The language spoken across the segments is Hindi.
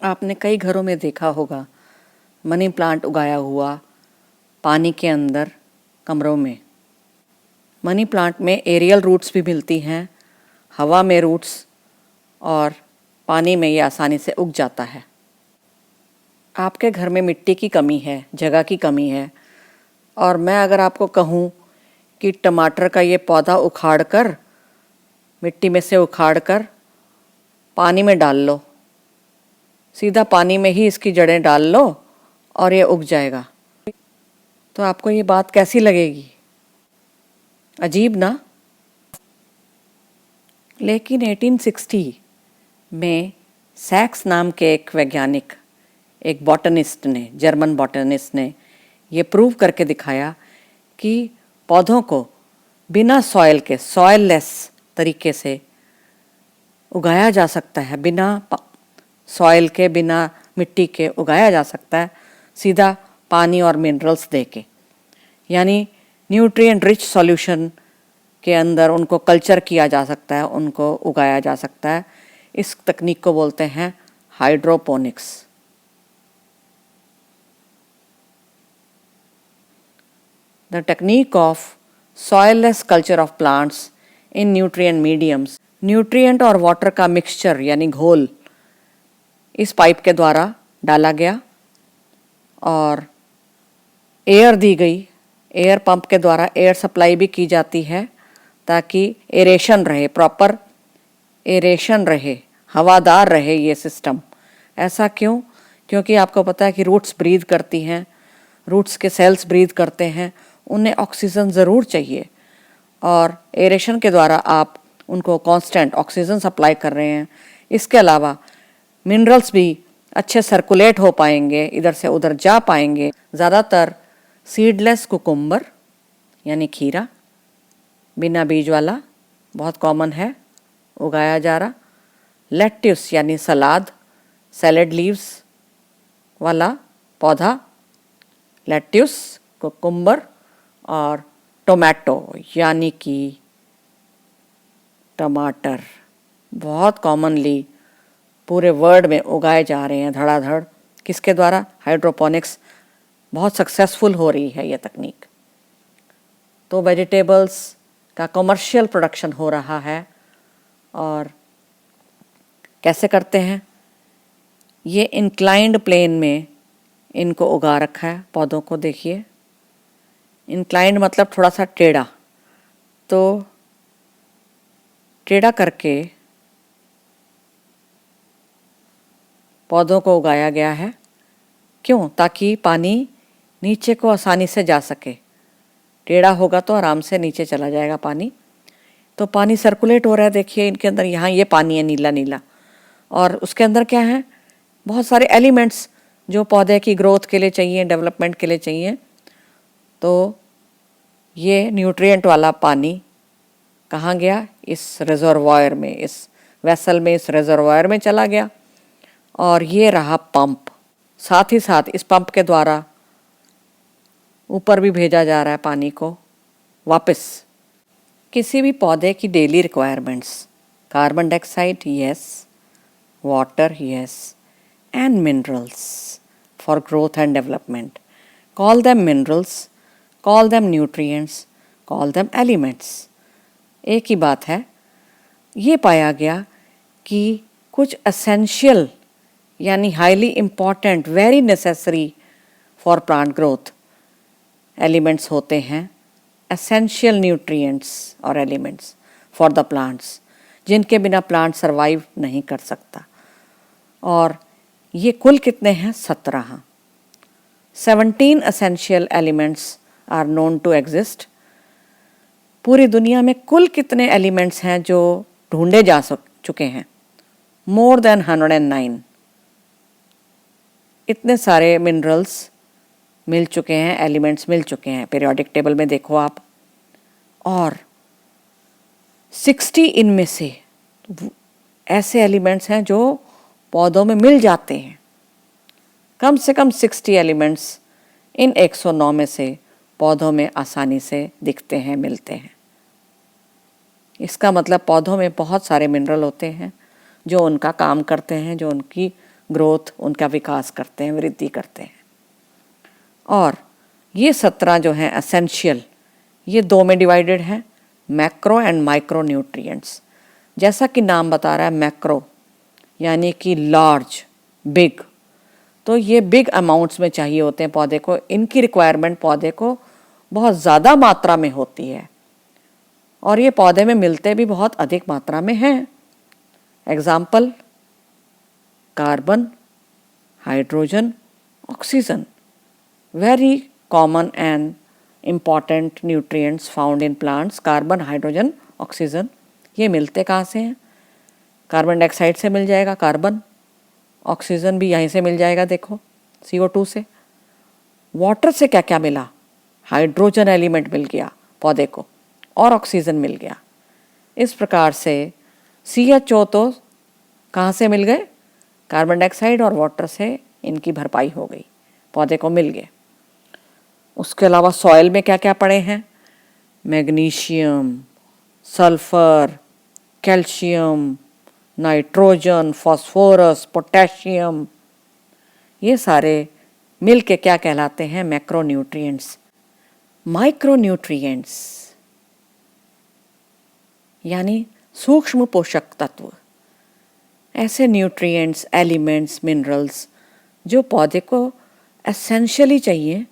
आपने कई घरों में देखा होगा मनी प्लांट उगाया हुआ पानी के अंदर कमरों में। मनी प्लांट में एरियल रूट्स भी मिलती हैं, हवा में रूट्स, और पानी में ये आसानी से उग जाता है। आपके घर में मिट्टी की कमी है, जगह की कमी है, और मैं अगर आपको कहूँ कि टमाटर का ये पौधा उखाड़ कर, मिट्टी में से उखाड़ कर पानी में डाल लो, सीधा पानी में ही इसकी जड़ें डाल लो और ये उग जाएगा, तो आपको ये बात कैसी लगेगी? अजीब ना? लेकिन 1860 में सैक्स नाम के एक वैज्ञानिक, एक बॉटनिस्ट ने, जर्मन बॉटनिस्ट ने ये प्रूव करके दिखाया कि पौधों को बिना सॉइल के, सॉइललेस तरीके से उगाया जा सकता है, बिना सॉइल के, बिना मिट्टी के उगाया जा सकता है, सीधा पानी और मिनरल्स दे के, यानी न्यूट्रिएंट रिच सॉल्यूशन के अंदर उनको कल्चर किया जा सकता है, उनको उगाया जा सकता है। इस तकनीक को बोलते हैं hydroponics. The technique of soilless culture of plants in nutrient mediums, nutrient और वाटर का मिक्सचर यानी घोल इस पाइप के द्वारा डाला गया और एयर दी गई, एयर पंप के द्वारा एयर सप्लाई भी की जाती है ताकि एरेशन रहे, प्रॉपर एरेशन रहे, हवादार रहे ये सिस्टम। ऐसा क्यों? क्योंकि आपको पता है कि रूट्स ब्रीथ करती हैं, रूट्स के सेल्स ब्रीथ करते हैं, उन्हें ऑक्सीजन ज़रूर चाहिए, और एरेशन के द्वारा आप उनको कांस्टेंट ऑक्सीजन सप्लाई कर रहे हैं। इसके अलावा मिनरल्स भी अच्छे सर्कुलेट हो पाएंगे, इधर से उधर जा पाएंगे। ज़्यादातर सीडलेस कुकुम्बर यानी खीरा, बिना बीज वाला, बहुत कॉमन है, उगाया जा रहा। लेट्यूस यानी सलाद, सैलेड लीव्स वाला पौधा, लेट्यूस, कुकुम्बर, और टोमेटो यानी कि टमाटर, बहुत कॉमनली पूरे वर्ल्ड में उगाए जा रहे हैं धड़ाधड़। किसके द्वारा? हाइड्रोपोनिक्स। बहुत सक्सेसफुल हो रही है ये तकनीक। तो वेजिटेबल्स का कमर्शियल प्रोडक्शन हो रहा है। और कैसे करते हैं? ये इंक्लाइंड प्लेन में इनको उगा रखा है पौधों को। देखिए, इंक्लाइंड मतलब थोड़ा सा टेढ़ा, तो टेढ़ा करके पौधों को उगाया गया है। क्यों? ताकि पानी नीचे को आसानी से जा सके। टेढ़ा होगा तो आराम से नीचे चला जाएगा पानी। तो पानी सर्कुलेट हो रहा है, देखिए इनके अंदर, यहाँ ये पानी है नीला नीला, और उसके अंदर क्या है? बहुत सारे एलिमेंट्स जो पौधे की ग्रोथ के लिए चाहिए, डेवलपमेंट के लिए चाहिए। तो ये न्यूट्रिएंट वाला पानी कहाँ गया? इस रिजर्वायर में, इस वेसल में, इस रिजर्वायर में चला गया, और ये रहा पंप। साथ ही साथ इस पंप के द्वारा ऊपर भी भेजा जा रहा है पानी को वापस। किसी भी पौधे की daily requirements, carbon dioxide yes, water yes, and minerals for growth and development. Call them minerals, call them nutrients, call them elements. एक ही बात है। ये पाया गया कि कुछ एसेंशियल यानी highly important, very necessary for plant growth elements होते हैं, एसेंशियल न्यूट्रिएंट्स और एलिमेंट्स फॉर द प्लांट्स, जिनके बिना प्लांट सरवाइव नहीं कर सकता। और ये कुल कितने हैं? 17। 17 essential elements are known to exist. पूरी दुनिया में कुल कितने एलिमेंट्स हैं जो ढूंढे जा चुके हैं? More than 109। इतने सारे मिनरल्स मिल चुके हैं, एलिमेंट्स मिल चुके हैं, पीरियोडिक टेबल में देखो आप। और 60 इनमें से ऐसे एलिमेंट्स हैं जो पौधों में मिल जाते हैं। कम से कम 60 एलिमेंट्स इन 109 में से पौधों में आसानी से दिखते हैं, मिलते हैं। इसका मतलब पौधों में बहुत सारे मिनरल होते हैं जो उनका काम करते हैं, जो उनकी ग्रोथ, उनका विकास करते हैं, वृद्धि करते हैं। और ये 17 जो हैं एसेंशियल, ये 2 में डिवाइडेड है, मैक्रो एंड माइक्रो न्यूट्रिएंट्स। जैसा कि नाम बता रहा है मैक्रो यानी कि लार्ज, बिग, तो ये बिग अमाउंट्स में चाहिए होते हैं पौधे को। इनकी रिक्वायरमेंट पौधे को बहुत ज़्यादा मात्रा में होती है और ये पौधे में मिलते भी बहुत अधिक मात्रा में हैं। Example carbon, hydrogen, oxygen, very common and important nutrients found in plants। Carbon, hydrogen, oxygen, ये मिलते कहाँ से हैं? कार्बन डाइऑक्साइड से मिल जाएगा कार्बन, ऑक्सीजन भी यहीं से मिल जाएगा, देखो CO2 से। वाटर से क्या क्या मिला? हाइड्रोजन एलिमेंट मिल गया पौधे को और ऑक्सीजन मिल गया। इस प्रकार से CHO तो कहाँ से मिल गए? कार्बन डाइऑक्साइड और वाटर से इनकी भरपाई हो गई, पौधे को मिल गए। उसके अलावा सॉइल में क्या क्या पड़े हैं? Magnesium, sulphur, calcium, nitrogen, phosphorus, potassium, ये सारे मिल के क्या कहलाते हैं? मैक्रोन्यूट्रिएंट्स। माइक्रोन्यूट्रिएंट्स यानी सूक्ष्म पोषक तत्व, ऐसे न्यूट्रिएंट्स, एलिमेंट्स, मिनरल्स जो पौधे को एसेंशियली चाहिए,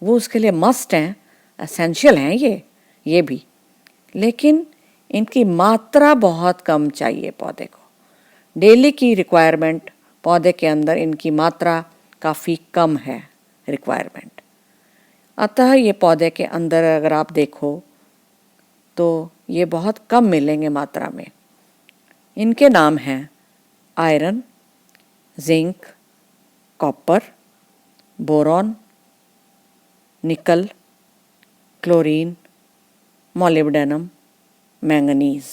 वो उसके लिए मस्ट हैं, एसेंशियल हैं ये भी, लेकिन इनकी मात्रा बहुत कम चाहिए पौधे को। डेली की रिक्वायरमेंट पौधे के अंदर इनकी मात्रा काफ़ी कम है, रिक्वायरमेंट। अतः ये पौधे के अंदर अगर आप देखो तो ये बहुत कम मिलेंगे मात्रा में। इनके नाम हैं आयरन, जिंक, कॉपर, बोरॉन, निकल, क्लोरीन, मोलिब्डेनम, मैंगनीज।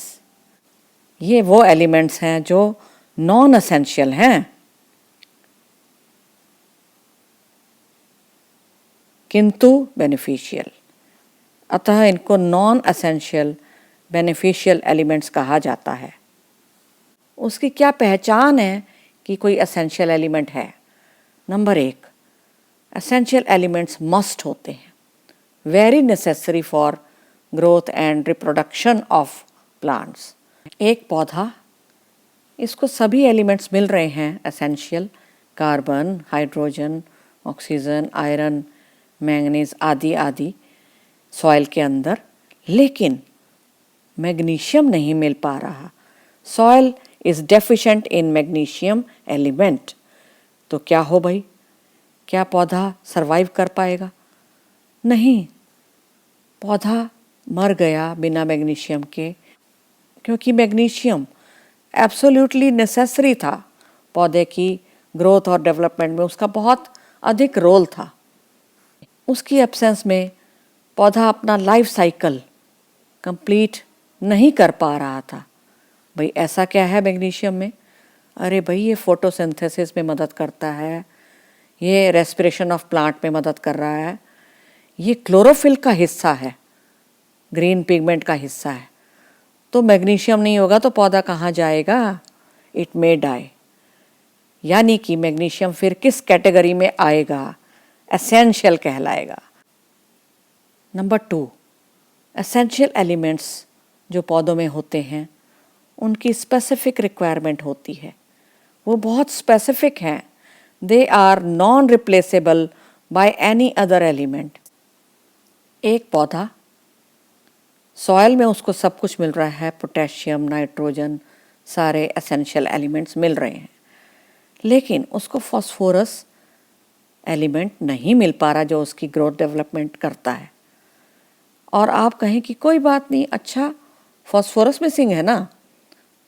ये वो एलिमेंट्स हैं जो नॉन एसेंशियल हैं किंतु बेनिफिशियल। अतः इनको नॉन एसेंशियल बेनिफिशियल एलिमेंट्स कहा जाता है। उसकी क्या पहचान है कि कोई एसेंशियल एलिमेंट है? नंबर 1, एसेंशियल एलिमेंट्स मस्ट होते हैं, very necessary for growth and reproduction of plants. एक पौधा, इसको सभी एलिमेंट्स मिल रहे हैं essential, carbon, hydrogen, oxygen, iron, manganese आदि आदि सॉइल के अंदर, लेकिन मैग्नीशियम नहीं मिल पा रहा। Soil is deficient in magnesium element. तो क्या हो भाई, क्या पौधा सरवाइव कर पाएगा? नहीं, पौधा मर गया बिना मैग्नीशियम के, क्योंकि मैग्नीशियम एब्सोल्युटली नेसेसरी था पौधे की ग्रोथ और डेवलपमेंट में, उसका बहुत अधिक रोल था। उसकी एब्सेंस में पौधा अपना लाइफ साइकिल कंप्लीट नहीं कर पा रहा था। भाई ऐसा क्या है मैग्नीशियम में? अरे भाई ये फोटोसिंथेसिस में मदद करता है, ये रेस्पिरेशन ऑफ प्लांट में मदद कर रहा है, ये क्लोरोफिल का हिस्सा है, ग्रीन पिगमेंट का हिस्सा है। तो मैग्नीशियम नहीं होगा तो पौधा कहाँ जाएगा? It may die. यानी कि मैग्नीशियम फिर किस कैटेगरी में आएगा? एसेंशियल कहलाएगा। नंबर 2, एसेंशियल एलिमेंट्स जो पौधों में होते हैं उनकी स्पेसिफिक रिक्वायरमेंट होती है, वो बहुत स्पेसिफिक हैं। They are non replaceable by any other element. एक पौधा, सॉयल में उसको सब कुछ मिल रहा है, पोटेशियम, नाइट्रोजन, सारे एसेंशियल एलिमेंट्स मिल रहे हैं, लेकिन उसको फास्फोरस एलिमेंट नहीं मिल पा रहा जो उसकी ग्रोथ डेवलपमेंट करता है। और आप कहें कि कोई बात नहीं, अच्छा फास्फोरस मिसिंग है ना,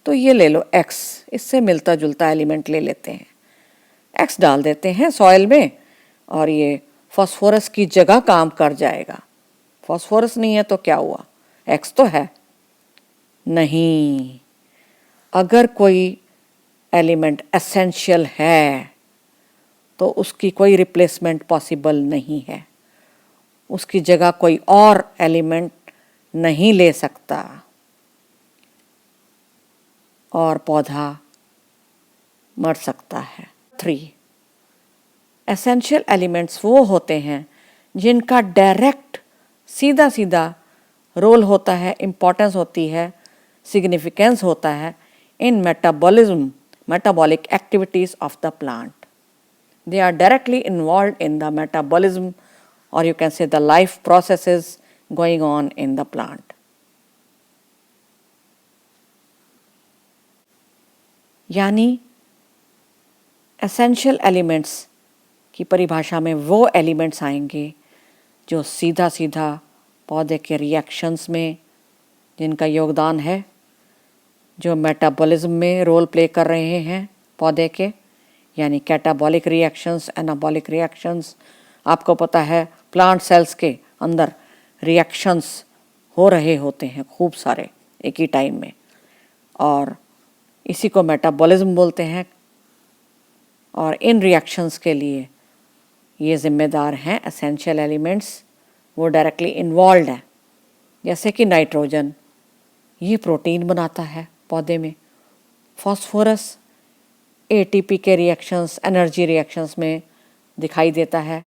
तो ये ले लो X, इससे मिलता जुलता एलिमेंट ले लेते हैं, X डाल देते हैं सॉइल में और ये फास्फोरस की जगह काम कर जाएगा। फास्फोरस नहीं है तो क्या हुआ? X तो है। नहीं, अगर कोई एलिमेंट एसेंशियल है तो उसकी कोई रिप्लेसमेंट पॉसिबल नहीं है, उसकी जगह कोई और एलिमेंट नहीं ले सकता और पौधा मर सकता है। 3, एसेंशियल एलिमेंट्स वो होते हैं जिनका डायरेक्ट सीधा सीधा रोल होता है, इम्पोर्टेंस होती है, सिग्निफिकेंस होता है इन metabolic activities of the plant. They are directly involved in the metabolism, or you can say the life processes going on in the plant. यानी एसेंशियल एलिमेंट्स की परिभाषा में वो एलिमेंट्स आएंगे जो सीधा सीधा पौधे के रिएक्शंस में जिनका योगदान है, जो मेटाबॉलिज्म में रोल प्ले कर रहे हैं पौधे के, यानी कैटाबॉलिक रिएक्शंस, एनाबॉलिक रिएक्शंस। आपको पता है प्लांट सेल्स के अंदर रिएक्शंस हो रहे होते हैं खूब सारे एक ही टाइम में, और इसी को मेटाबॉलिज्म बोलते हैं। और इन रिएक्शंस के लिए ये जिम्मेदार हैं एसेंशियल एलिमेंट्स, वो डायरेक्टली इन्वॉल्व हैं। जैसे कि नाइट्रोजन, ये प्रोटीन बनाता है पौधे में। फॉस्फोरस एटीपी के रिएक्शंस, एनर्जी रिएक्शंस में दिखाई देता है।